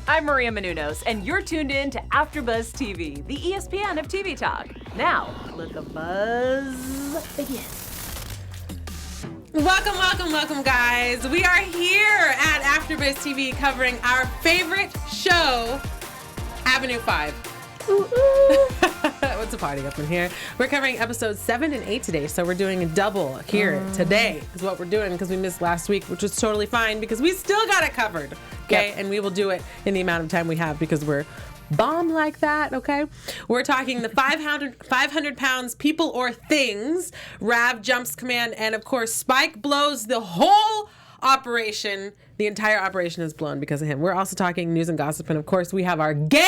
I'm Maria Menounos, and you're tuned in to AfterBuzz TV, the ESPN of TV talk. Now, let the buzz begin. Welcome, guys. We are here at AfterBuzz TV covering our favorite show, Avenue 5. What's a party up in here? We're covering episodes 7 and 8 today, so we're doing a double here today is what we're doing because we missed last week, which was totally fine because we still got it covered, okay? Yep. And we will do it in the amount of time we have because we're bomb like that, okay? We're talking the 500 pounds people or things, Rav jumps command, and of course Spike blows the whole operation. The entire operation is blown because of him. We're also talking news and gossip, and of course we have our game,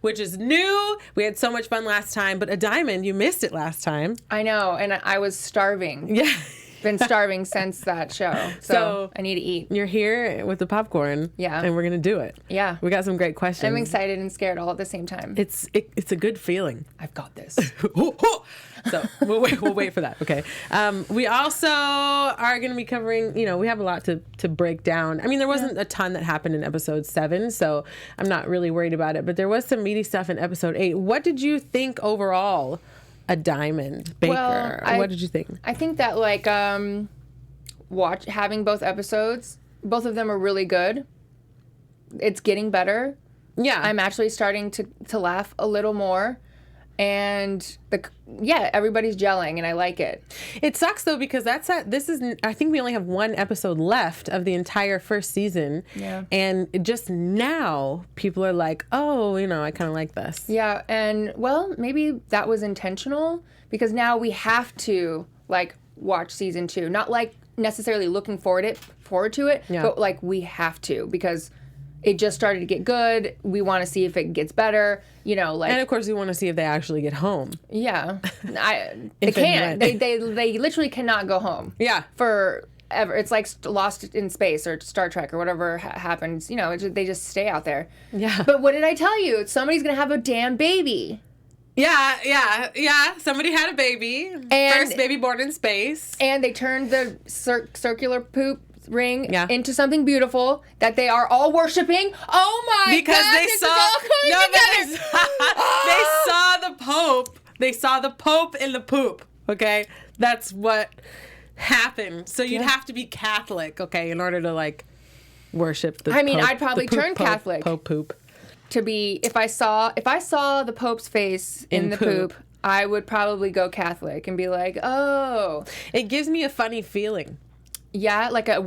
which is new. We had so much fun last time, but Adiamond, you missed it last time. I know, and I was starving. Yeah. Been starving since that show, so I need to eat. You're here with the popcorn, yeah, and we're gonna do it. Yeah, we got some great questions. I'm excited and scared all at the same time. It's a good feeling. I've got this. So we'll wait for that. Okay. We also are going to be covering. We have a lot to break down. I mean, there wasn't a ton that happened in episode 7, so I'm not really worried about it. But there was some meaty stuff in episode 8. What did you think overall? Adiamond Baker. Well, what did you think? I think that having both episodes, both of them are really good. It's getting better. Yeah, I'm actually starting to laugh a little more, and everybody's gelling, and I like it. It sucks though because I think we only have one episode left of the entire first season. Yeah, and just now people are like, oh, I kind of like this. Yeah, and well, maybe that was intentional because now we have to watch season 2, not necessarily looking forward to it, but we have to because it just started to get good. We want to see if it gets better, and of course we want to see if they actually get home. Yeah, they can't. They literally cannot go home. Yeah, forever. It's like Lost in Space or Star Trek or whatever happens. They just stay out there. Yeah. But what did I tell you? Somebody's gonna have a damn baby. Yeah. Somebody had a baby. First baby born in space. And they turned the circular poop ring into something beautiful that they are all worshiping. Oh my because God! They saw the Pope. They saw the Pope in the poop. Okay, that's what happened. So you'd have to be Catholic, okay, in order to worship the. Pope, I'd probably turn Catholic. Pope poop. To be if I saw the Pope's face in the poop, I would probably go Catholic and be like, oh. It gives me a funny feeling. Yeah, like a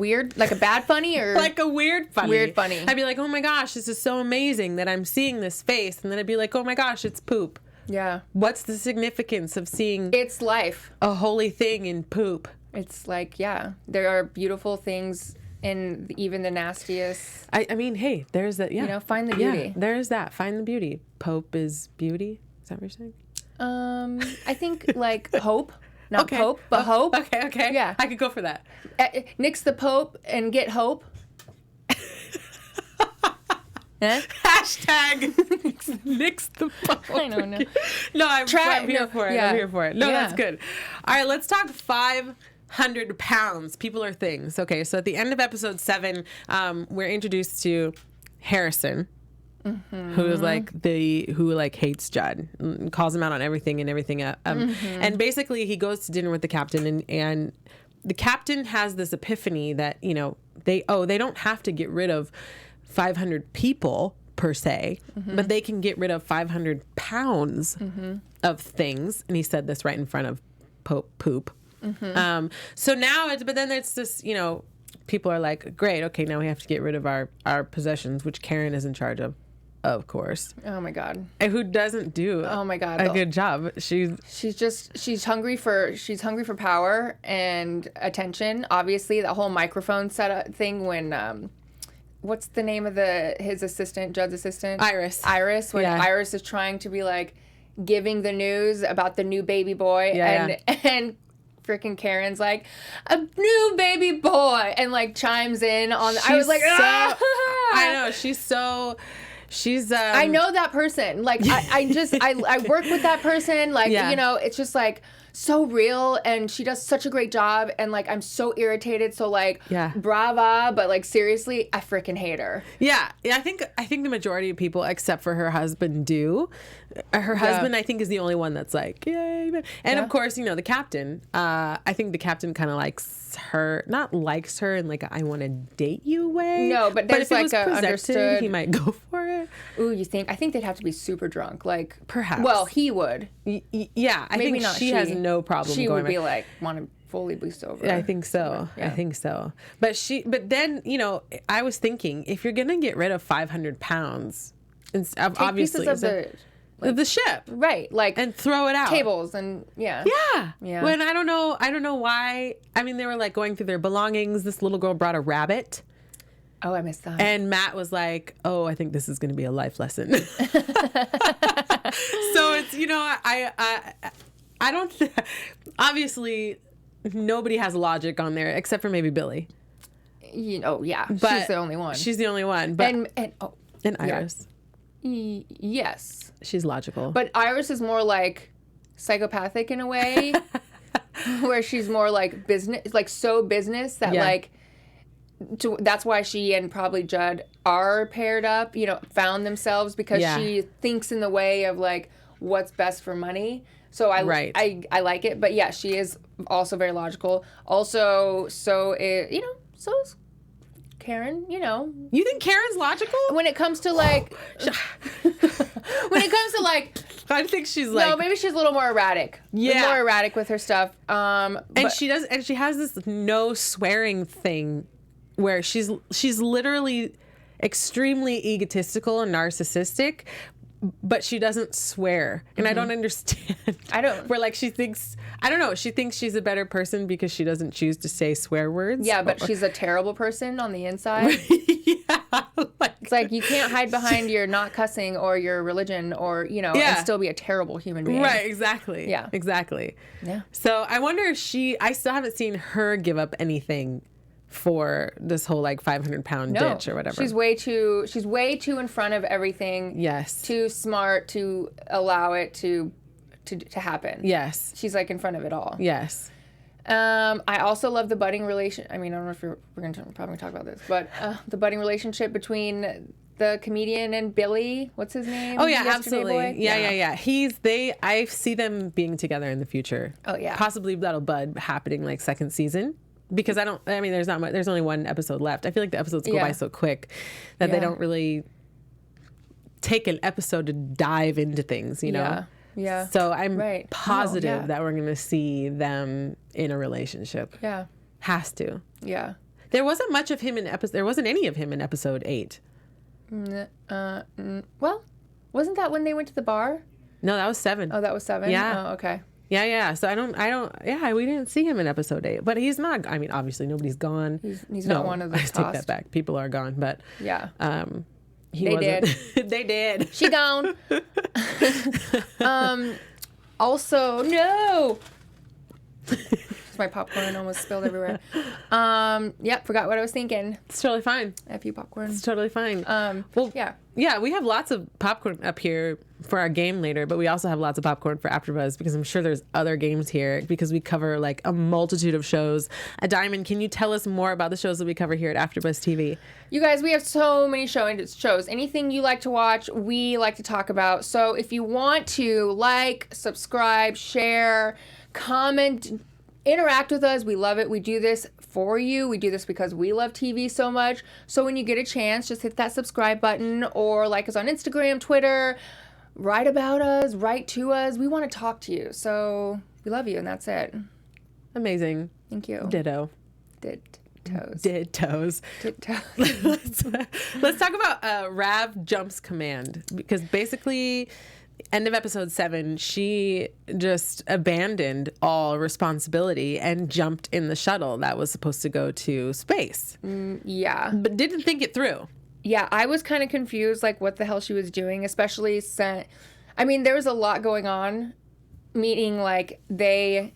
bad funny or like a weird funny. Weird funny. I'd be like, oh my gosh, this is so amazing that I'm seeing this face, and then I'd be like, oh my gosh, it's poop. Yeah. What's the significance of seeing? It's life. A holy thing in poop. It's there are beautiful things in even the nastiest. I mean, hey, there's that. Yeah. Find the beauty. Yeah, there's that. Find the beauty. Pope is beauty. Is that what you're saying? I think hope. Not Pope, but hope. Okay. Yeah. I could go for that. Nix the Pope and get hope. Hashtag nix the Pope. I don't know. No, I'm here for it. Yeah. I'm here for it. No, that's good. All right, let's talk 500 pounds, people or things. Okay, so at the end of episode 7, we're introduced to Harrison. Mm-hmm. Who hates Judd and calls him out on everything and basically he goes to dinner with the captain and the captain has this epiphany that they don't have to get rid of 500 people per se, but they can get rid of 500 pounds of things, and he said this right in front of poop. So now but then it's this people are like, great, okay, now we have to get rid of our possessions, which Karen is in charge of course. Oh my God. And who doesn't do a good job? She's hungry for power and attention. Obviously, the whole microphone setup thing when what's the name of his assistant, Judd's assistant? Iris. When Iris is trying to be giving the news about the new baby boy and freaking Karen's like, a new baby boy, and chimes in on. I was like, I know I know that person. I work with that person. It's just so real, and she does such a great job, and like I'm so irritated. So like, brava, but like seriously, I freaking hate her. Yeah, I think the majority of people, except for her husband, do. Her husband, I think, is the only one that's like, yay. And of course, you know, the captain. I think the captain kind of likes her, not likes her in like a, I want to date you way. No, but there's if it like was a presented, understood. he might go for it. Ooh, you think? I think they'd have to be super drunk, like Perhaps. Well, he would. Yeah, I Maybe think not she has no problem. She going would be back. like want to fully be sober. I think so. Yeah. I think so. But then, you know, I was thinking, if you're gonna get rid of 500 pounds, obviously pieces of the ship, right? Like and throw it out. Tables and yeah. When I don't know why. I mean, they were like going through their belongings. This little girl brought a rabbit. Oh, I missed that. And Matt was like, "Oh, I think this is going to be a life lesson." So it's, you know, I don't. Obviously, nobody has logic on there except for maybe Billy. You know, yeah, But she's the only one. She's the only one. But and Iris. Yes. She's logical. But Iris is more like psychopathic in a way, where she's more like business, like so business that like. That's why she and probably Judd are paired up, you know, found themselves because she thinks in the way of like what's best for money. So I like it. But yeah, she is also very logical. Also, so is Karen, you know. You think Karen's logical? When it comes to like, I think she's like. No, maybe she's a little more erratic. Yeah. More erratic with her stuff. And she has this no swearing thing where she's literally extremely egotistical and narcissistic, but she doesn't swear. And I don't understand. Where like she thinks she's a better person because she doesn't choose to say swear words. Yeah, but she's a terrible person on the inside. It's like you can't hide behind your not cussing or your religion or, you know, and still be a terrible human being. Right, exactly. Yeah. Exactly. Yeah. So I wonder if I still haven't seen her give up anything for this whole like 500-pound ditch or whatever. She's way too in front of everything. Yes. Too smart to allow it to happen. Yes. She's like in front of it all. Yes. I also love the budding relation. I mean, I don't know if we're probably gonna talk about this, but the budding relationship between the comedian and Billy. What's his name? Oh yeah, Yesterday absolutely. Boy? Yeah. I see them being together in the future. Oh yeah. Possibly that'll bud happening like second season. Because there's only one episode left. I feel like the episodes go by so quick that they don't really take an episode to dive into things, you know? Yeah. So I'm positive that we're going to see them in a relationship. Yeah. Has to. Yeah. There wasn't much of him there wasn't any of him in episode 8. Well, wasn't that when they went to the bar? No, that was 7. Oh, that was 7? Yeah. Oh, okay. Yeah. So we didn't see him in episode 8, but he's not, I mean, obviously nobody's gone. He's not one of the tossed. I take that back. People are gone, but yeah. They did. They did. She gone. Also, no. My popcorn almost spilled everywhere. Yep, forgot what I was thinking. It's totally fine. F you, popcorn. It's totally fine. Yeah, we have lots of popcorn up here for our game later, but we also have lots of popcorn for AfterBuzz because I'm sure there's other games here because we cover like a multitude of shows. Adiamond, can you tell us more about the shows that we cover here at AfterBuzz TV? You guys, we have so many shows. Anything you like to watch, we like to talk about. So if you want to like, subscribe, share, comment, interact with us. We love it. We do this for you. We do this because we love TV so much. So when you get a chance, just hit that subscribe button or like us on Instagram, Twitter, write about us, write to us. We want to talk to you. So we love you, and that's it. Amazing. Thank you. Ditto. Dittos. Let's talk about Rav Jumps Command, because basically end of episode 7, she just abandoned all responsibility and jumped in the shuttle that was supposed to go to space. Yeah. But didn't think it through. Yeah, I was kind of confused, like, what the hell she was doing, especially since, I mean, there was a lot going on, meaning, like, they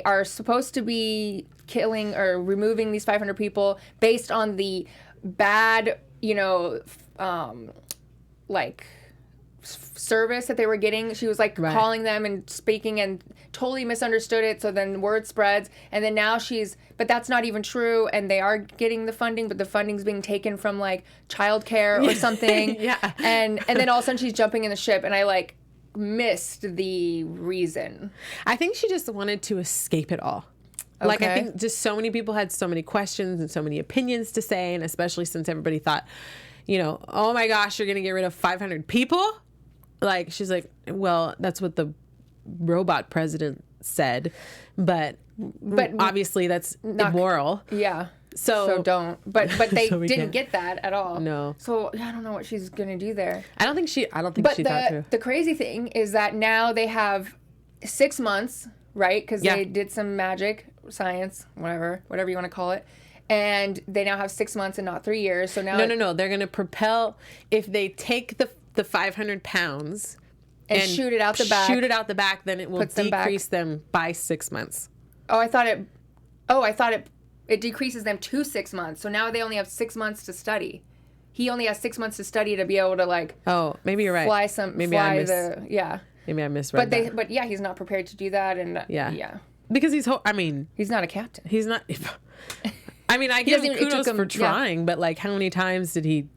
are supposed to be killing or removing these 500 people based on the bad, like, service that they were getting. She was like calling them and speaking and totally misunderstood it. So then word spreads, and then now but that's not even true. And they are getting the funding, but the funding's being taken from like childcare or something. And then all of a sudden she's jumping in the ship, and I like missed the reason. I think she just wanted to escape it all. Okay. Like, I think just so many people had so many questions and so many opinions to say, and especially since everybody thought, you know, oh my gosh, you're going to get rid of 500 people? Like, she's like, well, that's what the robot president said, but obviously that's immoral. Yeah. So don't. But they so didn't get that at all. No. So I don't know what she's gonna do there. I don't think she thought to. The crazy thing is that now they have 6 months, right? Because they did some magic, science, whatever you want to call it. And they now have 6 months and not 3 years. So now No. They're gonna propel, if they take the 500 pounds and shoot it out the back. Then it will decrease them by 6 months. I thought it decreases them to 6 months. So now they only have 6 months to study. He only has 6 months to study to be able to like. Oh, maybe you're right. Maybe I misread that. But he's not prepared to do that, and because he's not a captain. He's not. I mean, I give him kudos for trying, but like, how many times did he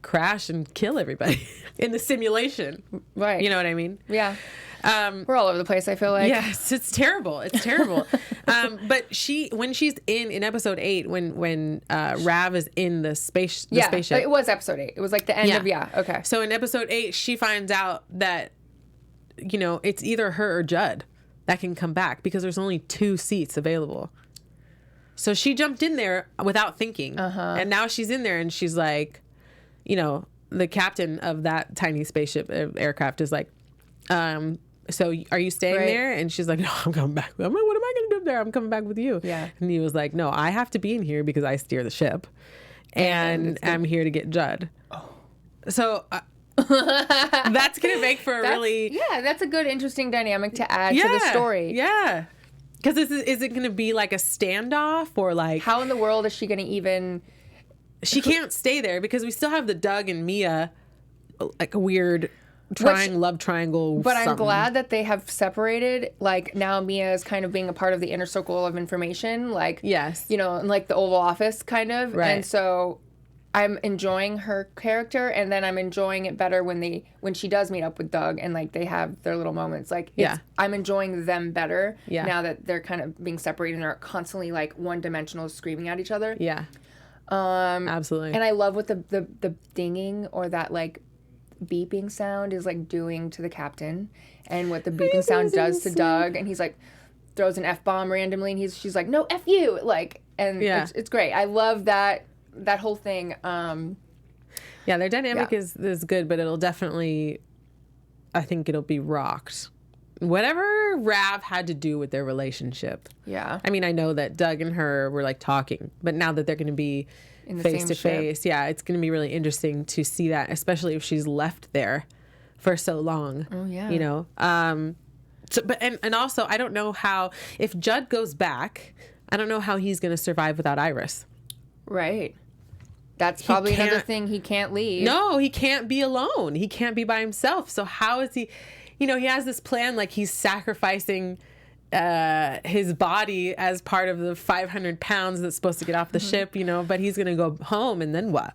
crash and kill everybody in the simulation? Right. You know what I mean? Yeah. We're all over the place, I feel like. Yes, it's terrible. It's terrible. But when she's in episode 8, when Rav is in the spaceship. It was episode 8. It was like the end of, okay. So in episode 8, she finds out that, you know, it's either her or Judd that can come back because there's only 2 seats available. So she jumped in there without thinking. And now she's in there and she's like, you know, the captain of that tiny spaceship aircraft is like, so are you staying there? And she's like, no, I'm coming back. I'm like, what am I going to do up there? I'm coming back with you. Yeah. And he was like, no, I have to be in here because I steer the ship. And I'm here to get Judd. Oh. So that's going to make for a really... Yeah, that's a good, interesting dynamic to add to the story. Yeah. Because is it going to be like a standoff or like... How in the world is she going to even... She can't stay there because we still have the Doug and Mia, like a weird... love triangle. But I'm glad that they have separated. Like, now Mia is kind of being a part of the inner circle of information. Like, yes, you know, like the Oval Office kind of. Right. And so I'm enjoying her character, and then I'm enjoying it better when she does meet up with Doug and like they have their little moments. Like, I'm enjoying them better now that they're kind of being separated and they're constantly like one-dimensional, screaming at each other. Yeah. Absolutely. And I love what the dinging or that like beeping sound is like doing to the captain, and what the beeping sound does to Doug, and he's like throws an F-bomb randomly, and she's like, no, F you, like, and it's great. I love that whole thing. Their dynamic is good, but it'll definitely, I think it'll be rocked. Whatever Rav had to do with their relationship. Yeah. I mean, I know that Doug and her were like talking, but now that they're going to be face to face, it's going to be really interesting to see that, especially if she's left there for so long. Oh yeah. You know. And also, I don't know how, if Judd goes back, I don't know how he's going to survive without Iris. Right. That's probably another thing, he can't leave. No, he can't be alone. He can't be by himself. So how is he? You know, he has this plan, like he's sacrificing his body as part of the 500 pounds that's supposed to get off the ship, you know, but he's going to go home, and then what?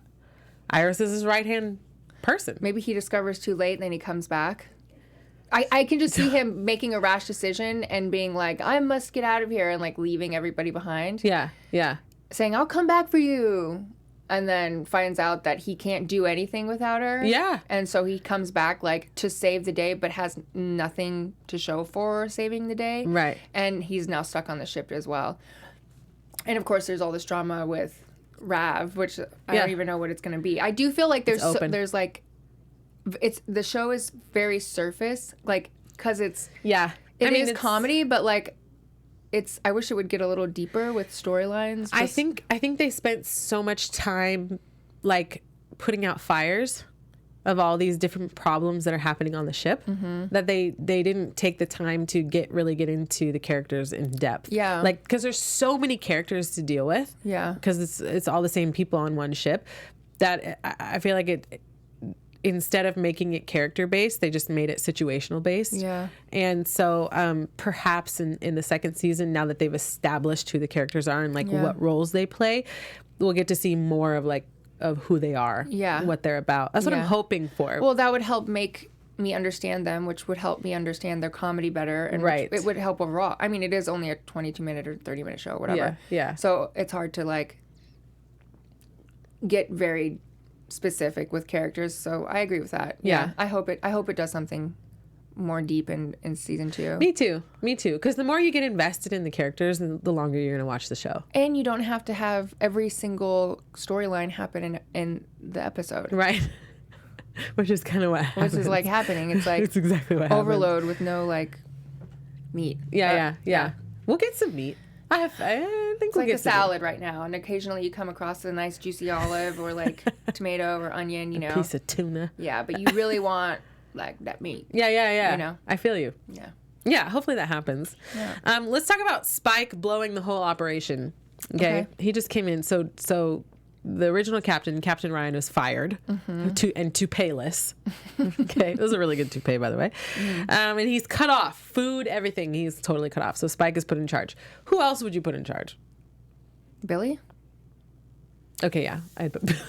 Iris is his right-hand person. Maybe he discovers too late and then he comes back. I can just see him making a rash decision and being like, I must get out of here, and like leaving everybody behind. Yeah, yeah. Saying, I'll come back for you. And then finds out that he can't do anything without her. Yeah. And so he comes back like to save the day, but has nothing to show for saving the day. Right. And he's now stuck on the ship as well. And of course, there's all this drama with Rav, which I don't even know what it's going to be. I do feel like there's like, the show is very surface, like, because it's it is comedy, but like, I wish it would get a little deeper with storylines. I think they spent so much time like putting out fires of all these different problems that are happening on the ship that they didn't take the time to really get into the characters in depth. Yeah. Like, because there's so many characters to deal with. Yeah. Because it's all the same people on one ship that I feel like instead of making it character based, they just made it situational based. Yeah. And so perhaps in the second season, now that they've established who the characters are and like what roles they play, we'll get to see more of who they are, what they're about. That's what I'm hoping for. Well, that would help make me understand them, which would help me understand their comedy better, and it would help overall. I mean, it is only a 22-minute or 30-minute show, whatever. Yeah. So it's hard to like get very specific with characters. So I agree with that. Yeah. I hope it does something more deep in season 2. Me too. Because the more you get invested in the characters, the longer you're going to watch the show. And you don't have to have every single storyline happen in the episode. Right. Which is kind of what happens. Which is like happening. It's like it's exactly what overload happens. with no like meat. Yeah. We'll get some meat. I think it's we'll like get a salad right now, and occasionally you come across a nice juicy olive or like tomato or onion, you know. A piece of tuna. Yeah, but you really want like that meat. Yeah. You know. I feel you. Yeah. Hopefully that happens. Yeah. Let's talk about Spike blowing the whole operation. Okay. He just came in. So the original Captain Ryan, was fired and toupee-less. Okay, it was a really good toupee, by the way. And he's cut off. Food, everything. He's totally cut off. So Spike is put in charge. Who else would you put in charge? Billy? Okay, yeah. I'd put Billy.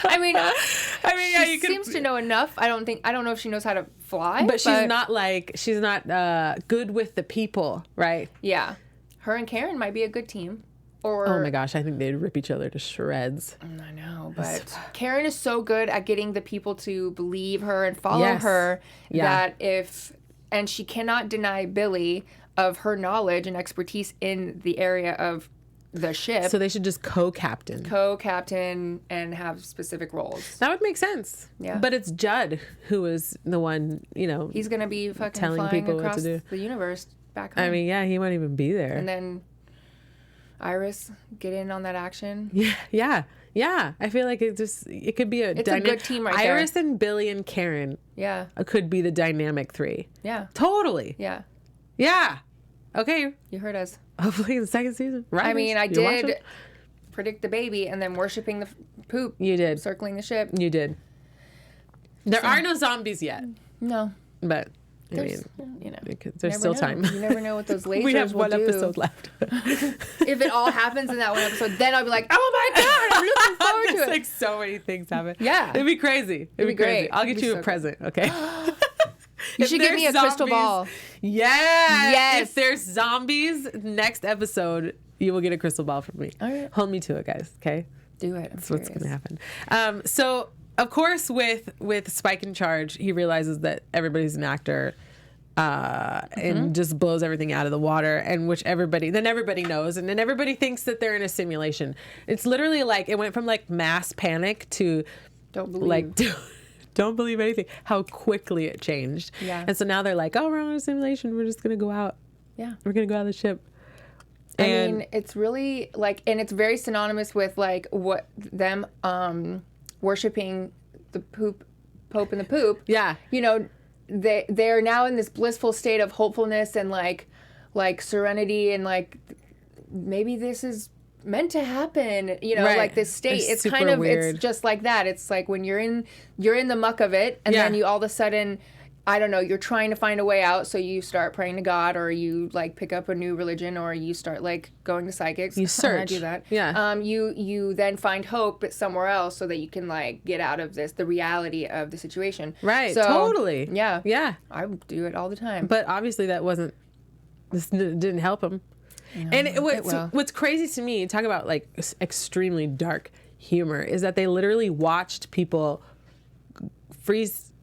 I mean, yeah, she seems to know enough. I don't know if she knows how to fly. But she's not good with the people, right? Yeah. Her and Karen might be a good team. Or, oh my gosh, I think they'd rip each other to shreds. I know, but Karen is so good at getting the people to believe her and follow her that and she cannot deny Billy of her knowledge and expertise in the area of the ship. So they should just co-captain and have specific roles. That would make sense. Yeah. But it's Judd who is the one, he's going to be fucking telling flying people across what to do. the universe back home. I mean, yeah, he won't even be there. And then Iris get in on that action. Yeah. I feel like it could be a good team right there. Iris and Billy and Karen. Yeah. Could be the dynamic 3. Yeah. Totally. Yeah. Yeah. Okay. You heard us. Hopefully in the second season. Right. I mean, I did predict the baby and then worshiping the poop. You did. Circling the ship. You did. There are no zombies yet. No. But there's still time. You never know what those lasers we have one will do. episode left. If it all happens in that one episode, then I'll be like, oh my God, I'm looking forward to it. Like so many things happen. Yeah. It'd be crazy. It'd be great. I'll get you a present, okay? You should give me a crystal ball. Yes. If there's zombies, next episode, you will get a crystal ball from me. All right. Hold me to it, guys, okay? Do it. That's what's going to happen. So, of course, with Spike in charge, he realizes that everybody's an actor and just blows everything out of the water, and then everybody knows, and then everybody thinks that they're in a simulation. It's literally like, it went from like mass panic to don't believe. Don't believe anything. How quickly it changed. Yeah. And so now they're like, oh, we're on a simulation. We're just going to go out. Yeah. We're going to go out of the ship. I mean, it's really like, and it's very synonymous with like what them worshiping the Pope and the poop. Yeah. They're now in this blissful state of hopefulness and like serenity, and like maybe this is meant to happen, right. Like this state. It's super kind of weird. It's just like that. It's like when you're in the muck of it, and then you all of a sudden, I don't know, you're trying to find a way out, so you start praying to God, or you like pick up a new religion, or you start like going to psychics. You search. I do that. Yeah. You then find hope somewhere else so that you can like get out of the reality of the situation. Right. So, totally. Yeah. Yeah. I do it all the time. But obviously this didn't help him. No, and what's crazy to me, talk about like extremely dark humor, is that they literally watched people freeze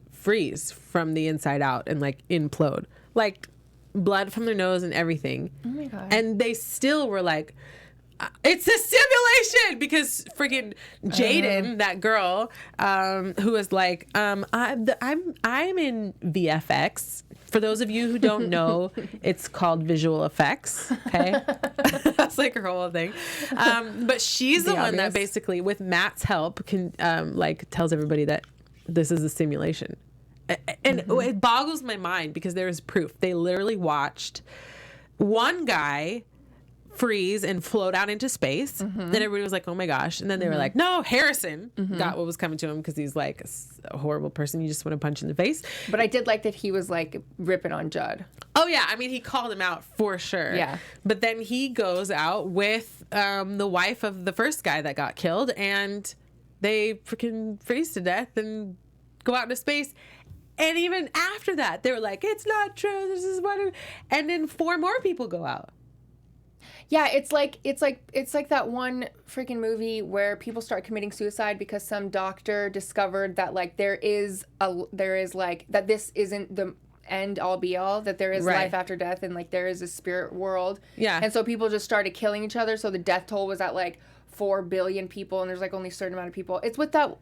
from the inside out and like implode, like blood from their nose and everything. Oh my God. And they still were like, it's a simulation, because freaking Jaden, that girl, who was like, I'm in VFX. For those of you who don't know, it's called visual effects. Okay, that's like her whole thing. But she's the one that basically, with Matt's help, can like tells everybody that this is a simulation, and it boggles my mind because there is proof. They literally watched one guy freeze and float out into space. Then everybody was like, oh my gosh. And then they were like, no, Harrison got what was coming to him because he's like a horrible person you just want to punch in the face. But I did like that he was like ripping on Judd. Oh yeah, I mean he called him out for sure. Yeah. But then he goes out with the wife of the first guy that got killed, and they freaking freeze to death and go out into space. And even after that, they were like, it's not true. This is what. And then 4 more people go out. Yeah, it's like that one freaking movie where people start committing suicide because some doctor discovered that like there is like that this isn't the end all be all, that there is life after death, and like there is a spirit world. Yeah. And so people just started killing each other. So the death toll was at like 4 billion people, and there's like only a certain amount of people. It's with that.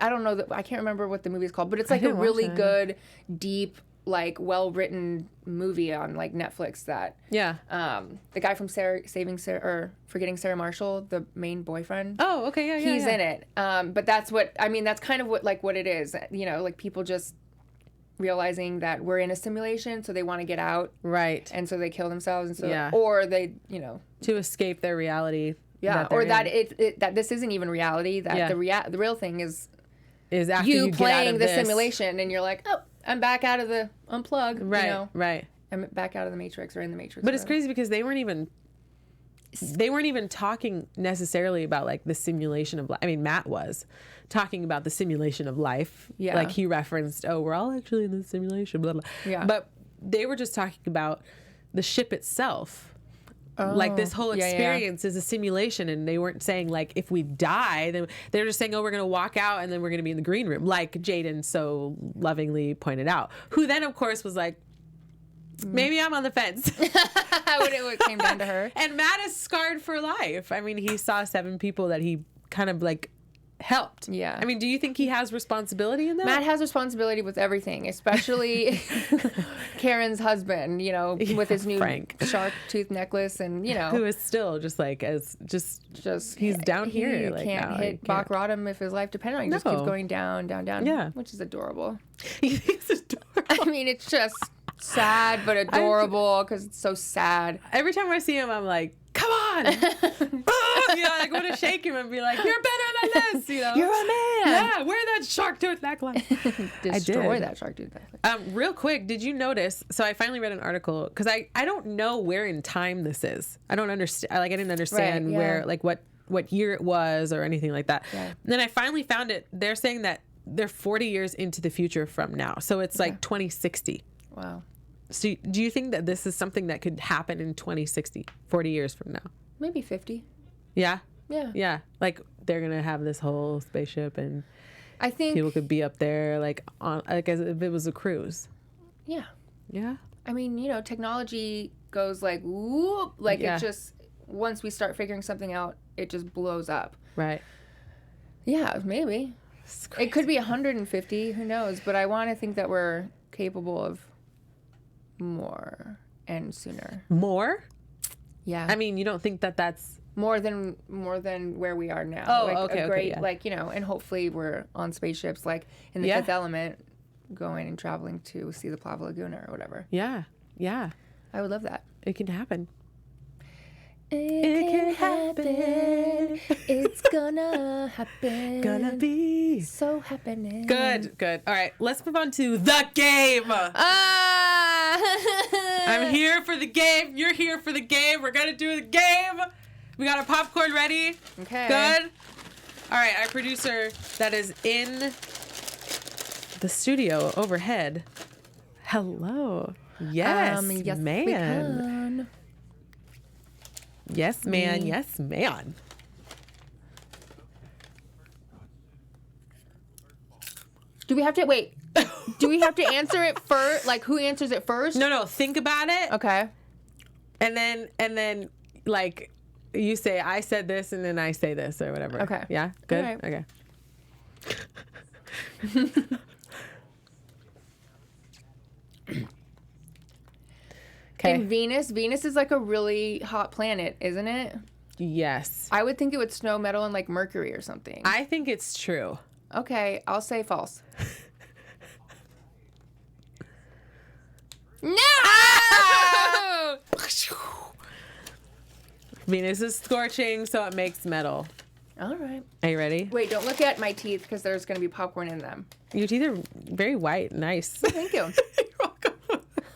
I don't know. I can't remember what the movie's called, but it's like a really good, deep, like well-written movie on like Netflix that the guy from Forgetting Sarah Marshall, the main boyfriend. Oh, okay, yeah, he's in it. But that's kind of what it is, you know, like people just realizing that we're in a simulation, so they want to get out, right, and so they kill themselves, and so or they, you know, to escape their reality. Yeah, or that that this isn't even reality, that the real thing is after you get playing out of the this simulation, and you're like, oh, I'm back out of the unplug, right, you know? right. I'm back out of the Matrix or in the Matrix. But it's crazy because they weren't even talking necessarily about like the simulation of life. I mean, Matt was talking about the simulation of life. Yeah. Like he referenced, oh, we're all actually in the simulation, blah, blah. Yeah. But they were just talking about the ship itself. Oh, like this whole experience is a simulation, and they weren't saying like if we die, then they're just saying, oh, we're gonna walk out and then we're gonna be in the green room, like Jaden so lovingly pointed out. Who then of course was like, maybe I'm on the fence. when it came down to her. And Matt is scarred for life. I mean, he saw 7 people that he kind of like helped. Yeah. I mean, do you think he has responsibility in that? Matt has responsibility with everything, especially Karen's husband, you know, with his new Frank. shark tooth necklace, and, you know. Who is still just like, he's down here. He like, can't now. hit Bach Rodham if his life depended on it. He just keeps going down, down, down. Yeah. Which is adorable. He's adorable. I mean, it's just sad but adorable because it's so sad. Every time I see him, I'm like, come on. You know, like, I want to shake him and be like, you're better than this, you know. You're a man. Yeah, wear that shark tooth necklace. Destroy that shark tooth necklace. Real quick, did you notice? So I finally read an article because I don't know where in time this is. I don't understand. Like I didn't understand where, like what year it was or anything like that. Yeah. And then I finally found it. They're saying that they're 40 years into the future from now. So it's like 2060. Wow. So do you think that this is something that could happen in 2060, 40 years from now? Maybe 50. Yeah? Yeah. Yeah. Like they're going to have this whole spaceship and I think people could be up there like on like as if it was a cruise. Yeah. Yeah. I mean, you know, technology goes like whoop, like it just once we start figuring something out, it just blows up. Right. Yeah, maybe. It could be 150, who knows, but I want to think that we're capable of more and sooner. More? Yeah. I mean, you don't think that that's more than where we are now. Oh, like okay, a great, yeah. like, you know, and hopefully we're on spaceships like in the Fifth Element going and traveling to see the Plava Laguna or whatever. Yeah. Yeah. I would love that. It can happen. It can happen. It's gonna happen. Gonna be so happening. Good. All right, let's move on to the game. I'm here for the game. You're here for the game. We're gonna do the game. We got our popcorn ready. Okay. Good. All right, our producer that is in the studio overhead. Hello. Yes, yes, man. we can. Yes, man. Yes, man. Do we have to wait? Do we have to answer it first? Like, who answers it first? No. Think about it. Okay. And then, like, you say I said this, and then I say this, or whatever. Okay. Yeah. Good. All right. Okay. And Venus is like a really hot planet, isn't it? Yes. I would think it would snow metal in like Mercury or something. I think it's true. Okay, I'll say false. No! Venus is scorching, so it makes metal. All right. Are you ready? Wait, don't look at my teeth because there's going to be popcorn in them. Your teeth are very white. Nice. Thank you. You're welcome.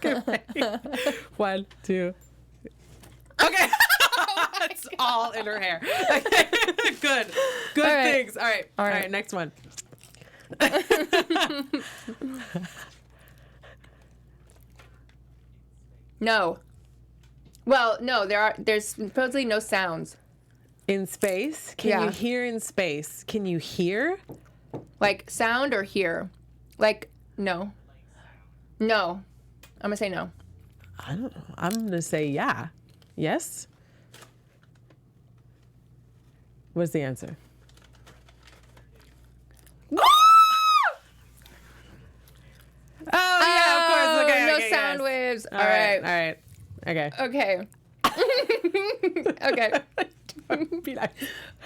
Okay, ready? 1, 2. Okay. It's all in her hair. Good. Good All right. things. All right. All All right. right. Next one. No. Well, no, there's supposedly no sounds. In space? Can Yeah. you hear in space? Can you hear? Like sound or hear? Like, no. No. I'm going to say no. I don't know. I'm going to say yeah. Yes? What's the answer? Oh, yeah, of course. Okay, no okay, sound yes. waves. All right. All right. Okay. Okay. Okay. Be nice.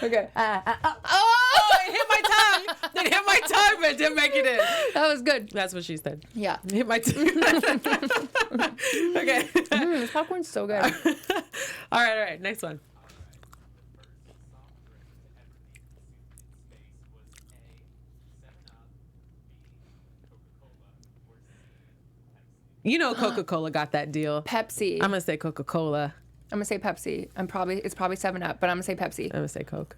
Okay. Oh, it hit my tongue. It hit my tongue, but it didn't make it in. That was good. That's what she said. Yeah. It hit my tongue. Okay. This popcorn's so good. All right. Next one. You know Coca-Cola got that deal. Pepsi. I'm going to say Coca-Cola. I'm gonna say Pepsi. It's probably 7-Up, but I'm gonna say Pepsi. I'm going to say Coke.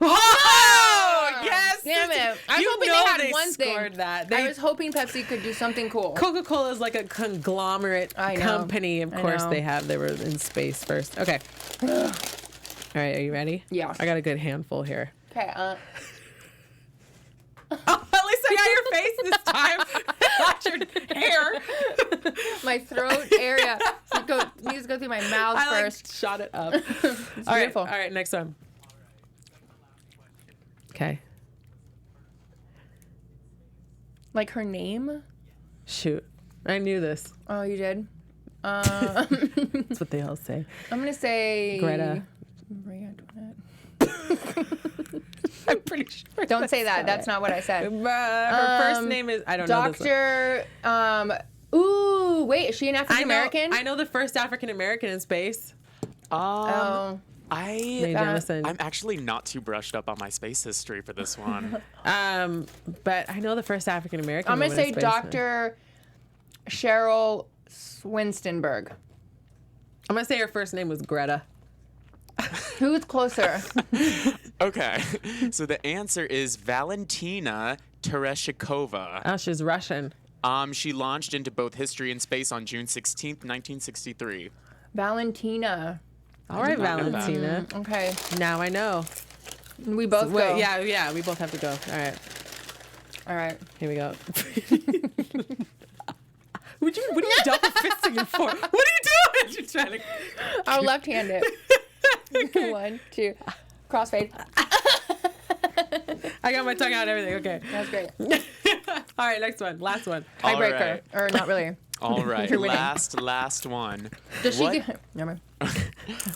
Oh, yes! Damn it! I was hoping they had one thing. That. I was hoping Pepsi could do something cool. Coca-Cola is like a conglomerate company. Of course they were in space first. Okay. All right, are you ready? Yeah. I got a good handful here. Okay. Oh, at least I got your face this time. Not your hair. My throat area needs to go through my mouth first. Like, shot it up. It's All beautiful. right, next one. Okay. Like her name? Shoot. I knew this. Oh, you did? That's what they all say. I'm gonna say Greta. Maria Antoinette. I'm pretty sure. Don't say that. That's not what I said. Her first name is, I don't know. Dr. Ooh, wait, is she an African American? I know the first African American in space. Oh. Mae Jemison. I'm actually not too brushed up on my space history for this one. But I know the first African American. I'm gonna say Dr. Cheryl Swinstenberg. I'm gonna say her first name was Greta. Who's closer? Okay, so the answer is Valentina Tereshikova. Oh, she's Russian. She launched into both history and space on June 16th, 1963. Valentina. All right, not know that. Valentina. Okay. Now I know. We both go. Yeah, we both have to go. All right. All right. Here we go. What are you double fisting for? What are you doing? You're trying to... I'll left-hand it. Okay. 1, 2. Crossfade. I got my tongue out and everything. Okay. That's great. All right, next one. Last one. All Tiebreaker. right. Or not really. All right, You're winning. last one. Does she What- get... Never mind.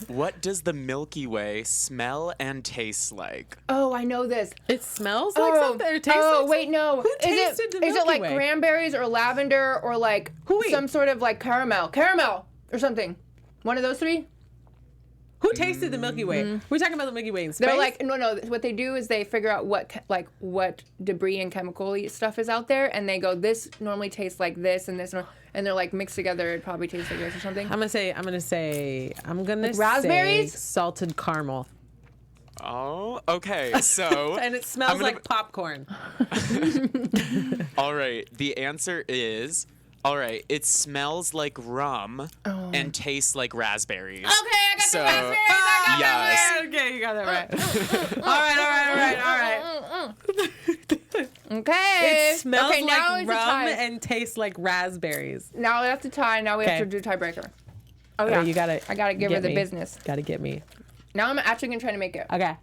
What does the Milky Way smell and taste like? Oh, I know this. It smells like something or tastes like wait, no. Who tasted the Is it Milky like Way? cranberries or lavender or like some sort of like caramel? Caramel or something. One of those three? Who tasted the Milky Way? We're talking about the Milky Way in space? They're like, no. What they do is they figure out what debris and chemical stuff is out there, and they go, this normally tastes like this, and this, and they're like mixed together. It probably tastes like this or something. I'm gonna say raspberries? Salted caramel. Oh, okay. So And it smells I'm gonna- like popcorn. All right. The answer is, all right, it smells like rum and tastes like raspberries. Okay, I got So, the raspberries. yes. Okay, you got that right. all right. Okay. It smells okay, now like it's a rum tie. and tastes like raspberries. Now we have to tie. Now we have to do tiebreaker. Oh yeah, you gotta. I gotta give her get the me. business. Gotta get me. Now I'm actually gonna try to make it. Okay,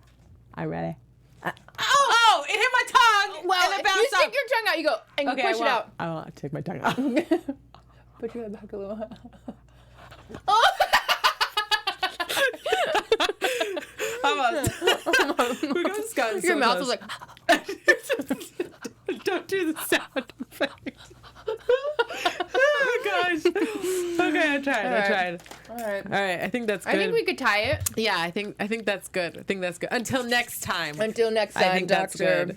I'm ready. Oh! It hit my tongue. Well, and it bounced you stick off. your tongue out. You go and you push it out. I won't take my tongue out. Put your head back a little. Almost. We just gotten so Your mouth close. was like. Don't do the sound effect. Oh gosh. Okay, I'll try. tried. All right. All right. I think that's good. I think we could tie it. Yeah, I think that's good. I think that's good. Until next time. Until next time, I think that's Doctor.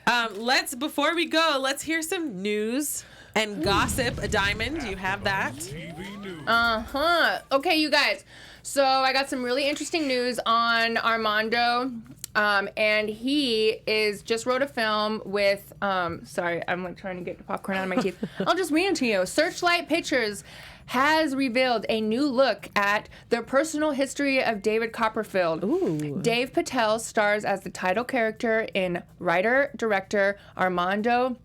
good. Before we go, let's hear some news and gossip. Adiamond, you have that? Okay, you guys. So I got some really interesting news on Armando. And he just wrote a film with, sorry, I'm like trying to get the popcorn out of my teeth. I'll just read it to you. Searchlight Pictures has revealed a new look at the personal history of David Copperfield. Ooh. Dave Patel stars as the title character in writer-director Armando,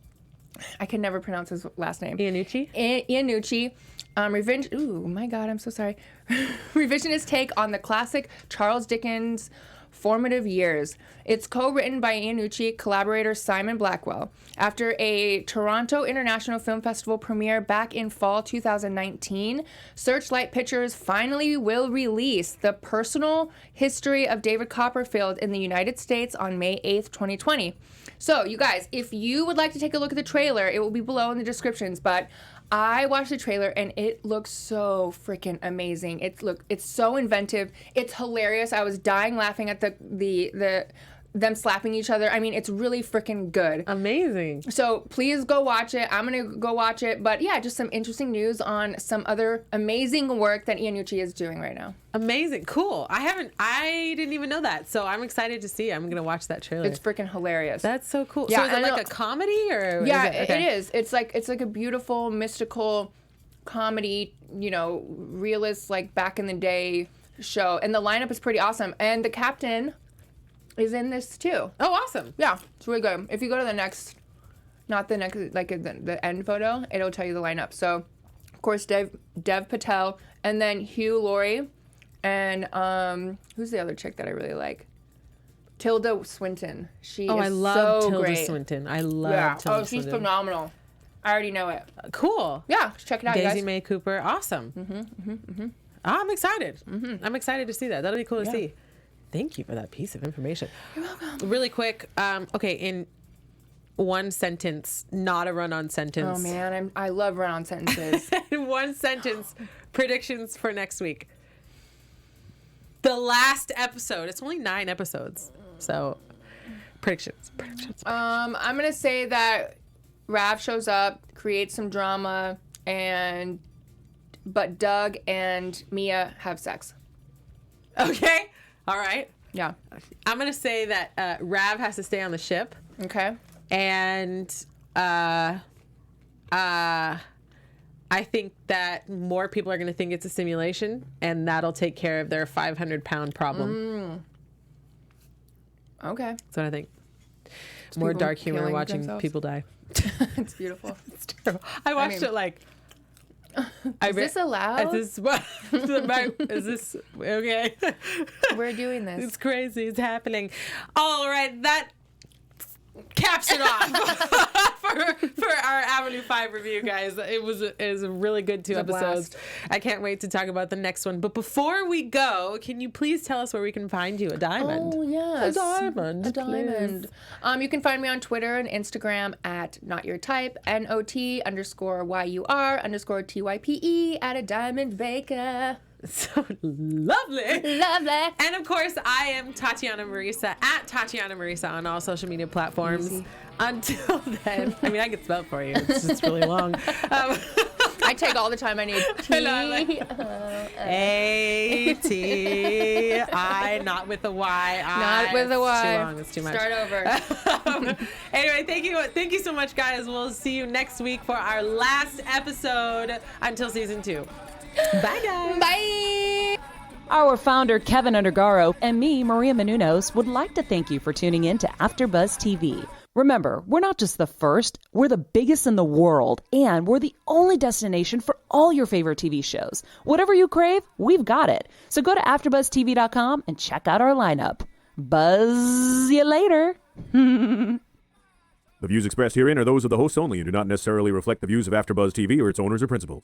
I can never pronounce his last name. Iannucci. Oh my God, I'm so sorry. Revisionist take on the classic Charles Dickens' formative years. It's co-written by Iannucci collaborator Simon Blackwell. After a Toronto International Film Festival premiere back in fall 2019, Searchlight Pictures finally will release the personal history of David Copperfield in the United States on May 8th, 2020. So, you guys, if you would like to take a look at the trailer, it will be below in the descriptions, but I watched the trailer and it looks so freaking amazing. It's so inventive. It's hilarious. I was dying laughing at them slapping each other. I mean, it's really freaking good. Amazing. So please go watch it. I'm gonna go watch it. But yeah, just some interesting news on some other amazing work that Iannucci is doing right now. Amazing. Cool. I didn't even know that. So I'm excited to see. I'm gonna watch that trailer. It's freaking hilarious. That's so cool. Yeah, so is it like a comedy or? Yeah, is it? Okay. it is. It's like a beautiful mystical comedy, realist, like back in the day show. And the lineup is pretty awesome. And the captain is in this too. Oh, awesome. Yeah, it's really good. If you go to the next, not the next, like the end photo, it'll tell you the lineup. So, of course, Dev Patel, and then Hugh Laurie, and who's the other chick that I really like? Tilda Swinton. I love Tilda great. Swinton. I love Tilda Swinton. She's phenomenal. I already know it. Cool. Yeah, check it out, Daisy guys. Mae Cooper. Awesome. I'm excited. I'm excited to see that. That'll be cool to see. Thank you for that piece of information. You're welcome. Really quick, okay, in one sentence, not a run-on sentence. Oh man, I love run-on sentences. In one sentence, predictions for next week. The last episode. It's only 9 episodes, so predictions. I'm gonna say that Rav shows up, creates some drama, but Doug and Mia have sex. Okay. All right. Yeah. I'm going to say that Rav has to stay on the ship. Okay. And I think that more people are going to think it's a simulation, and that'll take care of their 500-pound problem. Okay. That's what I think. More dark humor watching people die. It's beautiful. It's terrible. I watched it like... Is this allowed? Is this okay? We're doing this. It's crazy. It's happening. All right, that caps it off for our Avenue 5 review, guys. It was a really good 2 episodes. Blast. I can't wait to talk about the next one. But before we go, can you please tell us where we can find you? Adiamond. Oh, yes. Adiamond. Adiamond. You can find me on Twitter and Instagram at NotYourType, NOT_YUR_TYPE at Adiamond Baker. So lovely. Lovely. And of course, I am Tatiana Mariesa at Tatiana Mariesa on all social media platforms. Easy. Until then, I mean, I can spell it for you. It's just really long. I take all the time I need. A-T-I, not with a Y. Not with a Y. It's too long. It's too much. Start over. Anyway, thank you. Thank you so much, guys. We'll see you next week for our last episode until season 2. Bye, guys. Bye. Our founder, Keven Undergaro, and me, Maria Menounos, would like to thank you for tuning in to AfterBuzz TV. Remember, we're not just the first, we're the biggest in the world, and we're the only destination for all your favorite TV shows. Whatever you crave, we've got it. So go to AfterBuzzTV.com and check out our lineup. Buzz you later. The views expressed herein are those of the hosts only and do not necessarily reflect the views of AfterBuzz TV or its owners or principals.